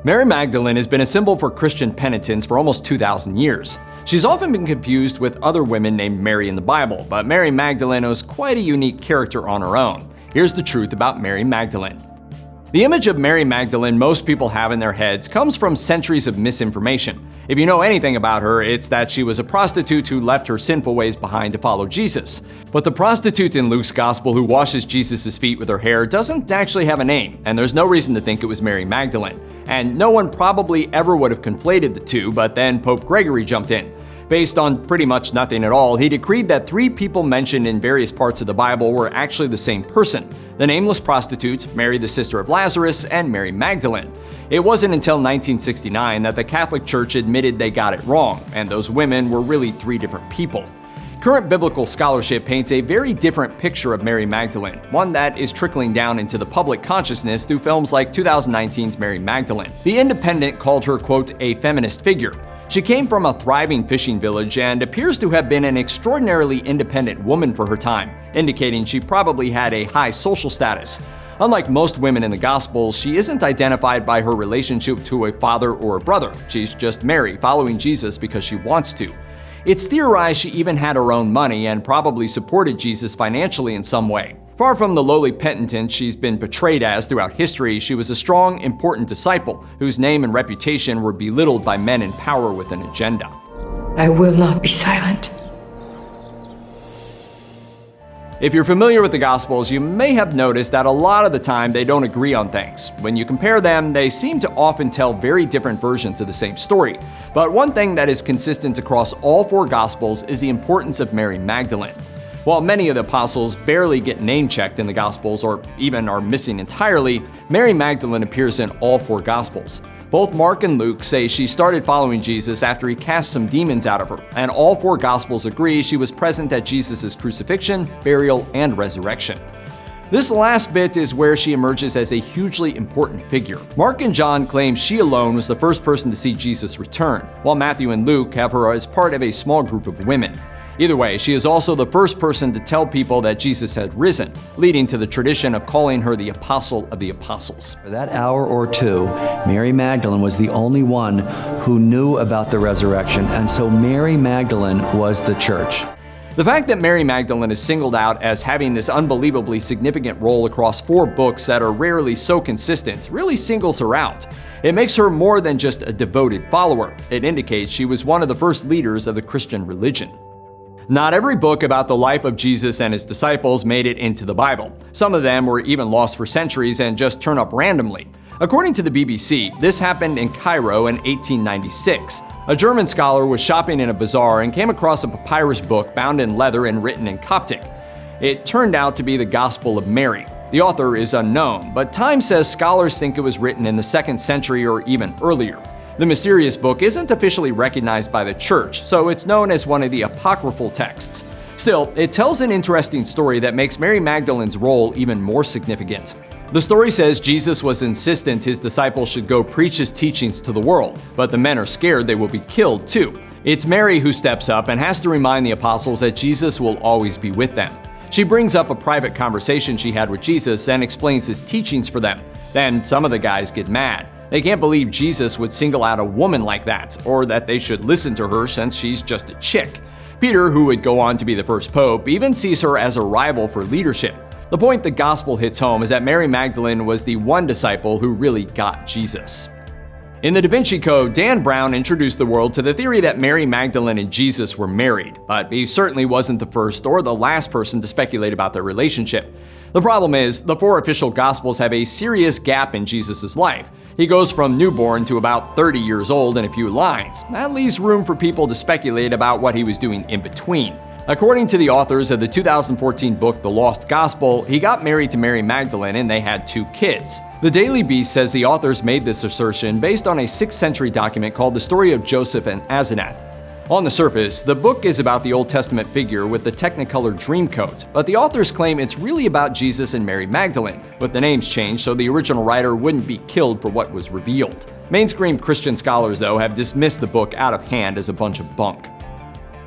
Mary Magdalene has been a symbol for Christian penitence for almost 2,000 years. She's often been confused with other women named Mary in the Bible, but Mary Magdalene was quite a unique character on her own. Here's the truth about Mary Magdalene. The image of Mary Magdalene most people have in their heads comes from centuries of misinformation. If you know anything about her, it's that she was a prostitute who left her sinful ways behind to follow Jesus. But the prostitute in Luke's gospel who washes Jesus' feet with her hair doesn't actually have a name, and there's no reason to think it was Mary Magdalene. And no one probably ever would have conflated the two, but then Pope Gregory jumped in. Based on pretty much nothing at all, he decreed that 3 people mentioned in various parts of the Bible were actually the same person: the nameless prostitute, Mary the sister of Lazarus, and Mary Magdalene. It wasn't until 1969 that the Catholic Church admitted they got it wrong, and those women were really 3 different people. Current biblical scholarship paints a very different picture of Mary Magdalene, one that is trickling down into the public consciousness through films like 2019's Mary Magdalene. The Independent called her, quote, a feminist figure. She came from a thriving fishing village and appears to have been an extraordinarily independent woman for her time, indicating she probably had a high social status. Unlike most women in the Gospels, she isn't identified by her relationship to a father or a brother. She's just Mary, following Jesus because she wants to. It's theorized she even had her own money and probably supported Jesus financially in some way. Far from the lowly penitent she's been portrayed as throughout history, she was a strong, important disciple whose name and reputation were belittled by men in power with an agenda. I will not be silent. If you're familiar with the Gospels, you may have noticed that a lot of the time they don't agree on things. When you compare them, they seem to often tell very different versions of the same story. But one thing that is consistent across all 4 Gospels is the importance of Mary Magdalene. While many of the apostles barely get name-checked in the Gospels or even are missing entirely, Mary Magdalene appears in all 4 Gospels. Both Mark and Luke say she started following Jesus after he cast some demons out of her, and all 4 Gospels agree she was present at Jesus' crucifixion, burial, and resurrection. This last bit is where she emerges as a hugely important figure. Mark and John claim she alone was the first person to see Jesus return, while Matthew and Luke have her as part of a small group of women. Either way, she is also the first person to tell people that Jesus had risen, leading to the tradition of calling her the Apostle of the Apostles. For that hour or 2, Mary Magdalene was the only one who knew about the resurrection, and so Mary Magdalene was the church. The fact that Mary Magdalene is singled out as having this unbelievably significant role across 4 books that are rarely so consistent really singles her out. It makes her more than just a devoted follower. It indicates she was one of the first leaders of the Christian religion. Not every book about the life of Jesus and his disciples made it into the Bible. Some of them were even lost for centuries and just turn up randomly. According to the BBC, this happened in Cairo in 1896. A German scholar was shopping in a bazaar and came across a papyrus book bound in leather and written in Coptic. It turned out to be the Gospel of Mary. The author is unknown, but Time says scholars think it was written in the 2nd century or even earlier. The mysterious book isn't officially recognized by the church, so it's known as one of the apocryphal texts. Still, it tells an interesting story that makes Mary Magdalene's role even more significant. The story says Jesus was insistent his disciples should go preach his teachings to the world, but the men are scared they will be killed too. It's Mary who steps up and has to remind the apostles that Jesus will always be with them. She brings up a private conversation she had with Jesus and explains his teachings for them. Then some of the guys get mad. They can't believe Jesus would single out a woman like that, or that they should listen to her since she's just a chick. Peter, who would go on to be the first pope, even sees her as a rival for leadership. The point the gospel hits home is that Mary Magdalene was the one disciple who really got Jesus. In the Vinci Code, Dan Brown introduced the world to the theory that Mary Magdalene and Jesus were married, but he certainly wasn't the first or the last person to speculate about their relationship. The problem is, the 4 official Gospels have a serious gap in Jesus' life. He goes from newborn to about 30 years old in a few lines. That leaves room for people to speculate about what he was doing in between. According to the authors of the 2014 book The Lost Gospel, he got married to Mary Magdalene and they had 2 kids. The Daily Beast says the authors made this assertion based on a 6th century document called The Story of Joseph and Asenath. On the surface, the book is about the Old Testament figure with the Technicolor Dreamcoat, but the authors claim it's really about Jesus and Mary Magdalene, with the names changed so the original writer wouldn't be killed for what was revealed. Mainstream Christian scholars, though, have dismissed the book out of hand as a bunch of bunk.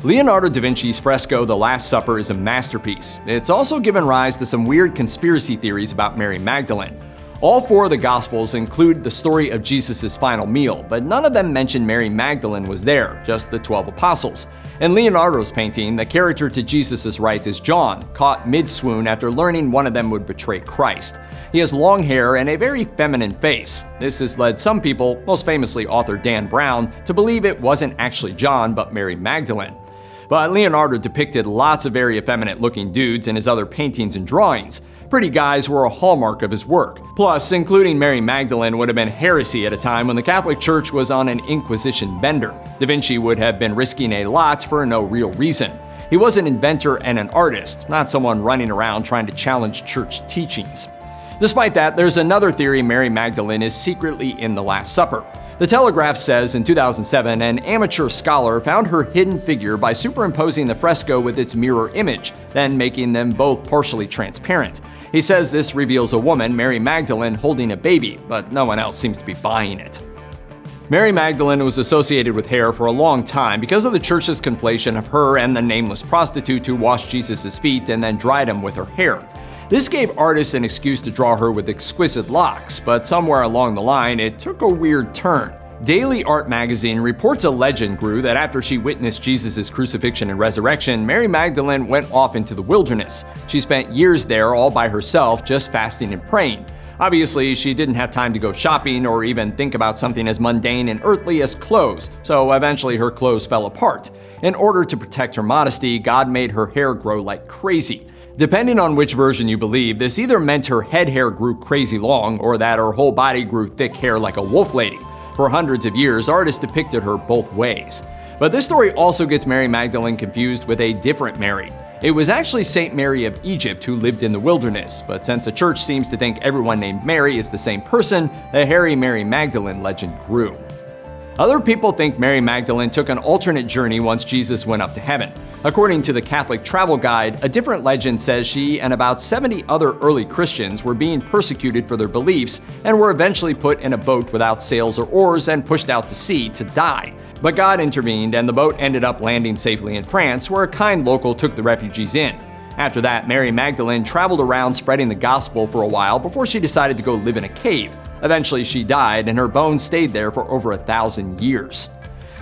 Leonardo da Vinci's fresco The Last Supper is a masterpiece. It's also given rise to some weird conspiracy theories about Mary Magdalene. All four of the Gospels include the story of Jesus' final meal, but none of them mention Mary Magdalene was there, just the 12 apostles. In Leonardo's painting, the character to Jesus' right is John, caught mid-swoon after learning one of them would betray Christ. He has long hair and a very feminine face. This has led some people, most famously author Dan Brown, to believe it wasn't actually John but Mary Magdalene. But Leonardo depicted lots of very effeminate-looking dudes in his other paintings and drawings. Pretty guys were a hallmark of his work. Plus, including Mary Magdalene would have been heresy at a time when the Catholic Church was on an Inquisition bender. Da Vinci would have been risking a lot for no real reason. He was an inventor and an artist, not someone running around trying to challenge church teachings. Despite that, there's another theory Mary Magdalene is secretly in the Last Supper. The Telegraph says in 2007, an amateur scholar found her hidden figure by superimposing the fresco with its mirror image, then making them both partially transparent. He says this reveals a woman, Mary Magdalene, holding a baby, but no one else seems to be buying it. Mary Magdalene was associated with hair for a long time because of the church's conflation of her and the nameless prostitute who washed Jesus' feet and then dried him with her hair. This gave artists an excuse to draw her with exquisite locks, but somewhere along the line, it took a weird turn. Daily Art magazine reports a legend grew that after she witnessed Jesus' crucifixion and resurrection, Mary Magdalene went off into the wilderness. She spent years there all by herself, just fasting and praying. Obviously, she didn't have time to go shopping or even think about something as mundane and earthly as clothes, so eventually her clothes fell apart. In order to protect her modesty, God made her hair grow like crazy. Depending on which version you believe, this either meant her head hair grew crazy long or that her whole body grew thick hair like a wolf lady. For hundreds of years, artists depicted her both ways. But this story also gets Mary Magdalene confused with a different Mary. It was actually Saint Mary of Egypt who lived in the wilderness, but since the church seems to think everyone named Mary is the same person, the hairy Mary Magdalene legend grew. Other people think Mary Magdalene took an alternate journey once Jesus went up to heaven. According to the Catholic Travel Guide, a different legend says she and about 70 other early Christians were being persecuted for their beliefs and were eventually put in a boat without sails or oars and pushed out to sea to die. But God intervened and the boat ended up landing safely in France, where a kind local took the refugees in. After that, Mary Magdalene traveled around spreading the gospel for a while before she decided to go live in a cave. Eventually she died and her bones stayed there for over 1,000 years.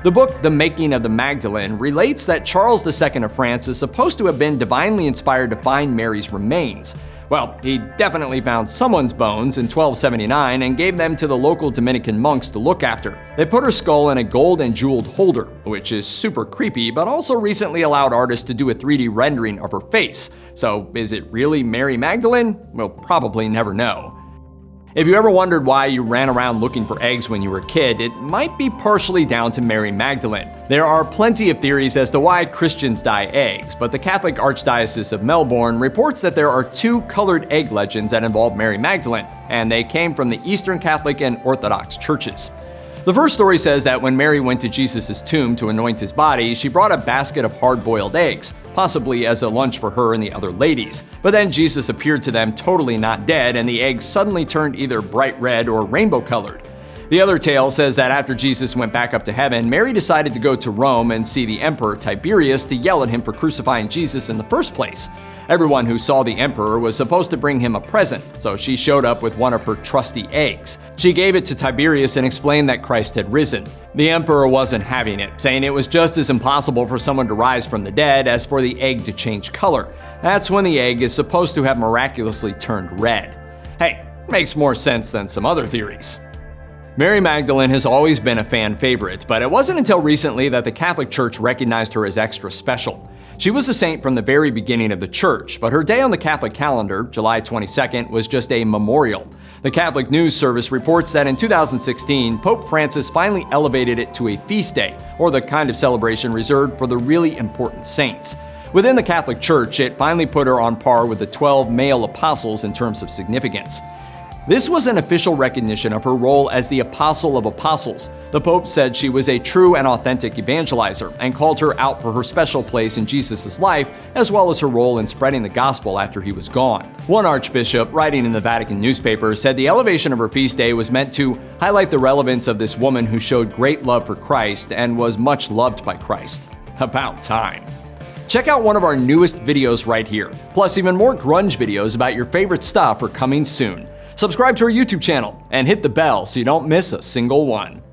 The book The Making of the Magdalene relates that Charles II of France is supposed to have been divinely inspired to find Mary's remains. Well, he definitely found someone's bones in 1279 and gave them to the local Dominican monks to look after. They put her skull in a gold and jeweled holder, which is super creepy, but also recently allowed artists to do a 3D rendering of her face. So is it really Mary Magdalene? We'll probably never know. If you ever wondered why you ran around looking for eggs when you were a kid, it might be partially down to Mary Magdalene. There are plenty of theories as to why Christians dye eggs, but the Catholic Archdiocese of Melbourne reports that there are two colored egg legends that involve Mary Magdalene, and they came from the Eastern Catholic and Orthodox churches. The first story says that when Mary went to Jesus' tomb to anoint his body, she brought a basket of hard-boiled eggs, possibly as a lunch for her and the other ladies. But then Jesus appeared to them totally not dead, and the eggs suddenly turned either bright red or rainbow-colored. The other tale says that after Jesus went back up to heaven, Mary decided to go to Rome and see the emperor Tiberius to yell at him for crucifying Jesus in the first place. Everyone who saw the emperor was supposed to bring him a present, so she showed up with one of her trusty eggs. She gave it to Tiberius and explained that Christ had risen. The emperor wasn't having it, saying it was just as impossible for someone to rise from the dead as for the egg to change color. That's when the egg is supposed to have miraculously turned red. Hey, makes more sense than some other theories. Mary Magdalene has always been a fan favorite, but it wasn't until recently that the Catholic Church recognized her as extra special. She was a saint from the very beginning of the church, but her day on the Catholic calendar, July 22nd, was just a memorial. The Catholic News Service reports that in 2016, Pope Francis finally elevated it to a feast day, or the kind of celebration reserved for the really important saints. Within the Catholic Church, it finally put her on par with the 12 male apostles in terms of significance. This was an official recognition of her role as the Apostle of Apostles. The Pope said she was a true and authentic evangelizer and called her out for her special place in Jesus' life, as well as her role in spreading the gospel after he was gone. One archbishop, writing in the Vatican newspaper, said the elevation of her feast day was meant to highlight the relevance of this woman who showed great love for Christ and was much loved by Christ. About time. Check out one of our newest videos right here. Plus, even more grunge videos about your favorite stuff are coming soon. Subscribe to our YouTube channel and hit the bell so you don't miss a single one.